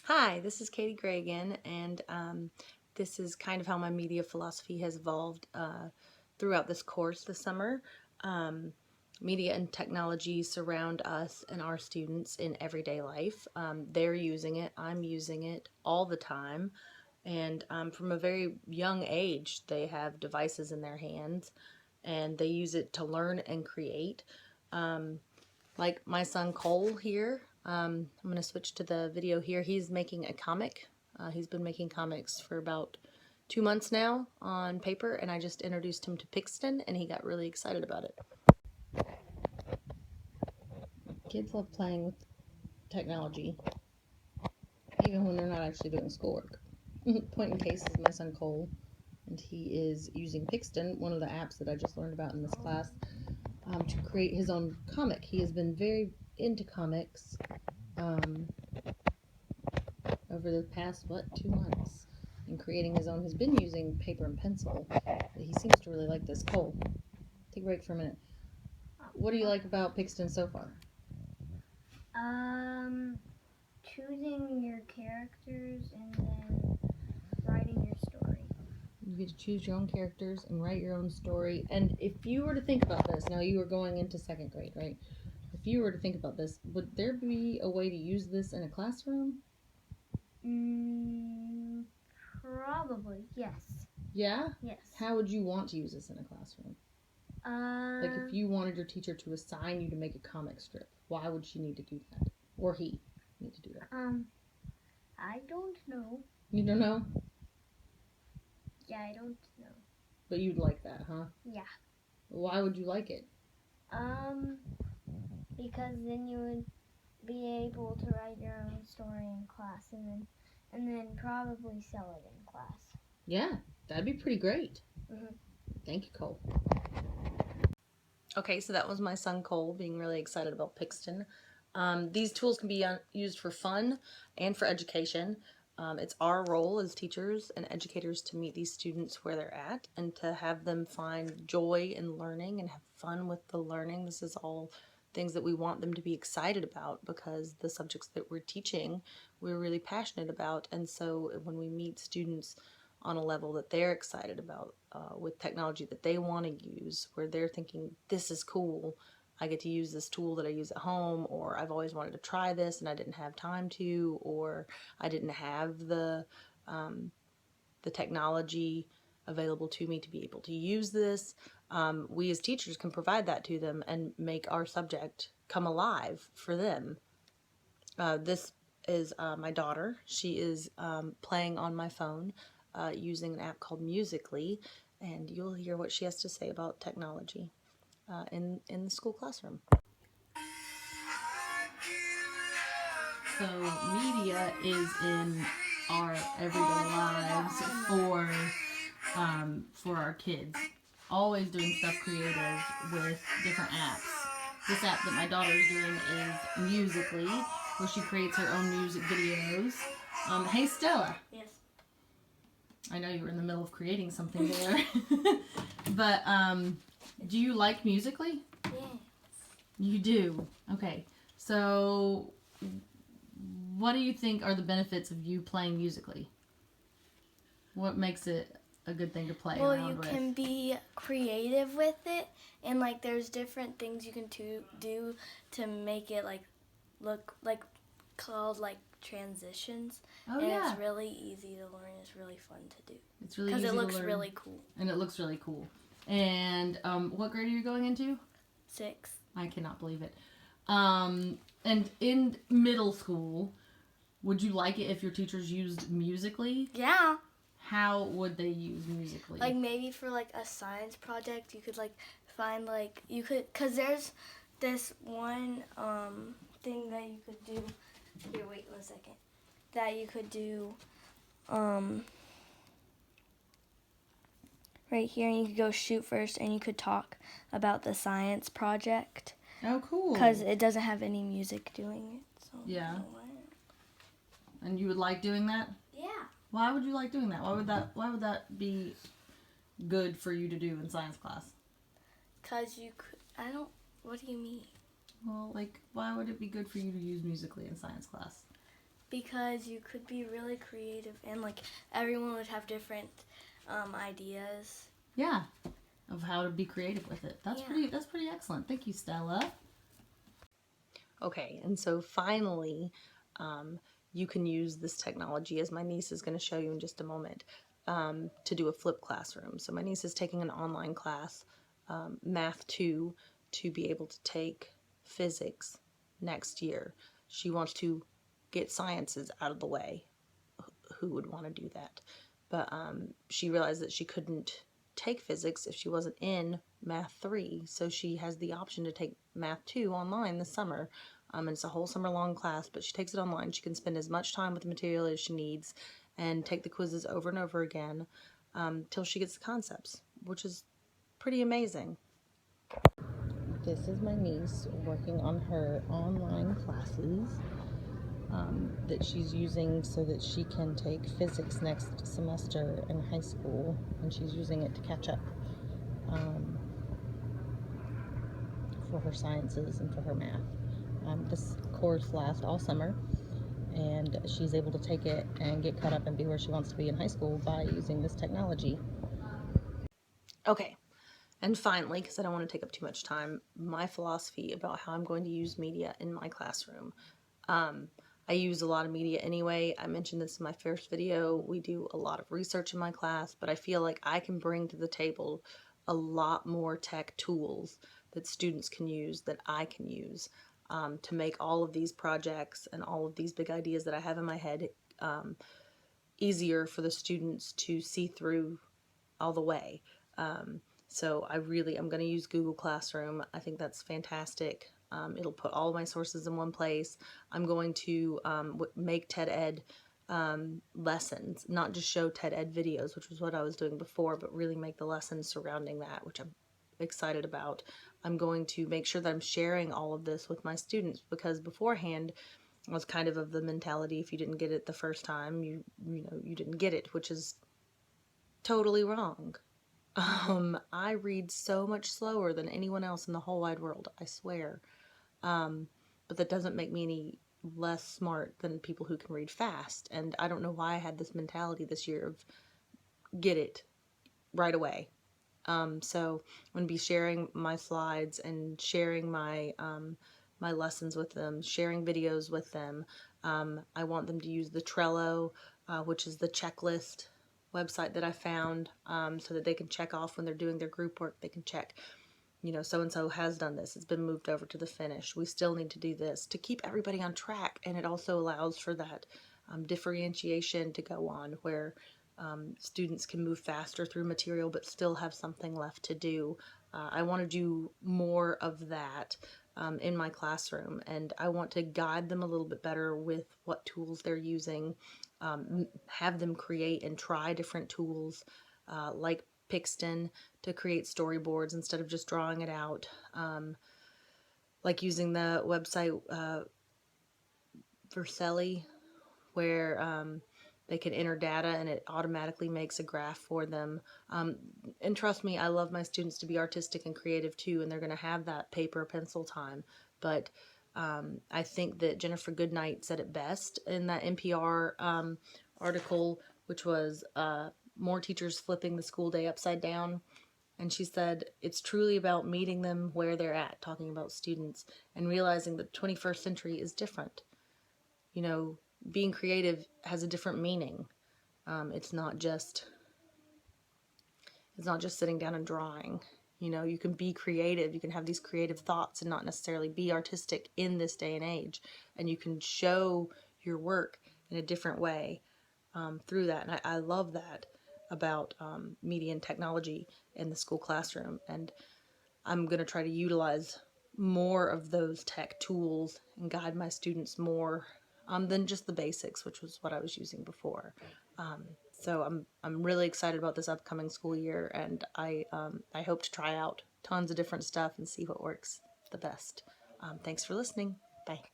Hi, this is Katie Gray again, and this is kind of how my media philosophy has evolved throughout this course this summer. Media and technology surround us and our students in everyday life. They're using it, I'm using it all the time, and from a very young age, they have devices in their hands, and they use it to learn and create. Like my son Cole here. I'm going to switch to the video here. He's making a comic. He's been making comics for about 2 months now on paper, and I just introduced him to Pixton, and he got really excited about it. Kids love playing with technology, even when they're not actually doing schoolwork. Point in case is my son Cole, and he is using Pixton, one of the apps that I just learned about in this class, to create his own comic. He has been very into comics over the past, 2 months, and creating his own. He's been using paper and pencil, but he seems to really like this. Cole, take a break for a minute. What do you like about Pixton so far? Choosing your characters and then writing your story. You get to choose your own characters and write your own story. And if you were to think about this, now you are going into 2nd grade, right? If you were to think about this, would there be a way to use this in a classroom? Probably, yes. Yeah? Yes. How would you want to use this in a classroom? Like if you wanted your teacher to assign you to make a comic strip, why would she need to do that? Or he need to do that? I don't know. You don't know? Yeah, I don't know. But you'd like that, huh? Yeah. Why would you like it? Because then you would be able to write your own story in class and then probably sell it in class. Yeah, that'd be pretty great. Mm-hmm. Thank you, Cole. Okay, so that was my son Cole being really excited about Pixton. These tools can be used for fun and for education. It's our role as teachers and educators to meet these students where they're at and to have them find joy in learning and have fun with the learning. This is all things that we want them to be excited about because the subjects that we're teaching, we're really passionate about. And so when we meet students on a level that they're excited about with technology that they want to use, where they're thinking, this is cool, I get to use this tool that I use at home, or I've always wanted to try this and I didn't have time to, or I didn't have the technology available to me to be able to use this. We as teachers can provide that to them and make our subject come alive for them. This is my daughter. She is playing on my phone using an app called Musical.ly, and you'll hear what she has to say about technology in the school classroom. So media is in our everyday lives for our kids. Always doing stuff creative with different apps. This app that my daughter is doing is Musical.ly, where she creates her own music videos. Hey Stella. Yes. I know you were in the middle of creating something there. But do you like Musical.ly? Yes. You do? Okay. So what do you think are the benefits of you playing Musical.ly? What makes it a good thing to play around with? Well, you can be creative with it, and like there's different things you can do to make it like look like called like transitions. Oh, and yeah. It's really easy to learn. It's really fun to do. It's really easy because it looks to learn. really cool. And it looks really cool. And what grade are you going into? 6. I cannot believe it. And in middle school, would you like it if your teachers used Musical.ly? Yeah. How would they use Musical.ly? Like maybe for like a science project, you could like find like you could because there's this one thing that you could do. Here, wait 1 second. That you could do right here, and you could go shoot first, and you could talk about the science project. Oh, cool. Because it doesn't have any music doing it. So yeah. And you would like doing that? Yeah. Why would you like doing that? Why would that be good for you to do in science class? Because you could, what do you mean? Well, like, why would it be good for you to use Musical.ly in science class? because you could be really creative and like everyone would have different ideas. Yeah, of how to be creative with it. That's pretty excellent. Thank you, Stella. Okay, and so finally, you can use this technology, as my niece is going to show you in just a moment, to do a flipped classroom. So my niece is taking an online class, Math 2, to be able to take physics next year. She wants to get sciences out of the way. Who would want to do that? But she realized that she couldn't take physics if she wasn't in Math 3, so she has the option to take Math 2 online this summer. And it's a whole summer long class, but she takes it online. She can spend as much time with the material as she needs and take the quizzes over and over again till she gets the concepts, which is pretty amazing. This is my niece working on her online classes that she's using so that she can take physics next semester in high school, and she's using it to catch up for her sciences and for her math. This course lasts all summer, and she's able to take it and get caught up and be where she wants to be in high school by using this technology. Okay, and finally, because I don't want to take up too much time, my philosophy about how I'm going to use media in my classroom. I use a lot of media anyway. I mentioned this in my first video. We do a lot of research in my class, but I feel like I can bring to the table a lot more tech tools that students can use, that I can use, to make all of these projects and all of these big ideas that I have in my head easier for the students to see through all the way. So I'm going to use Google Classroom. I think that's fantastic. It'll put all of my sources in one place. I'm going to make TED Ed lessons, not just show TED Ed videos, which was what I was doing before, but really make the lessons surrounding that, which I'm excited about. I'm going to make sure that I'm sharing all of this with my students, because beforehand I was kind of the mentality, if you didn't get it the first time, you didn't get it, which is totally wrong. I read so much slower than anyone else in the whole wide world, I swear. But that doesn't make me any less smart than people who can read fast. And I don't know why I had this mentality this year of get it right away. So I'm going to be sharing my slides and sharing my my lessons with them, sharing videos with them. I want them to use the Trello, which is the checklist website that I found, so that they can check off when they're doing their group work. They can check, so-and-so has done this. It's been moved over to the finish. We still need to do this to keep everybody on track. And it also allows for that differentiation to go on, where students can move faster through material but still have something left to do. I want to do more of that in my classroom, and I want to guide them a little bit better with what tools they're using, have them create and try different tools like Pixton to create storyboards instead of just drawing it out, like using the website Vercelli, where they can enter data and it automatically makes a graph for them. And trust me, I love my students to be artistic and creative too, and they're going to have that paper pencil time. But I think that Jennifer Goodnight said it best in that NPR article, which was more teachers flipping the school day upside down. And she said, it's truly about meeting them where they're at, talking about students, and realizing that the 21st century is different. Being creative has a different meaning. It's not just sitting down and drawing. You can be creative. You can have these creative thoughts and not necessarily be artistic in this day and age. And you can show your work in a different way through that. And I love that about media and technology in the school classroom. And I'm going to try to utilize more of those tech tools and guide my students more than just the basics, which was what I was using before. So I'm really excited about this upcoming school year, and I hope to try out tons of different stuff and see what works the best. Thanks for listening. Bye.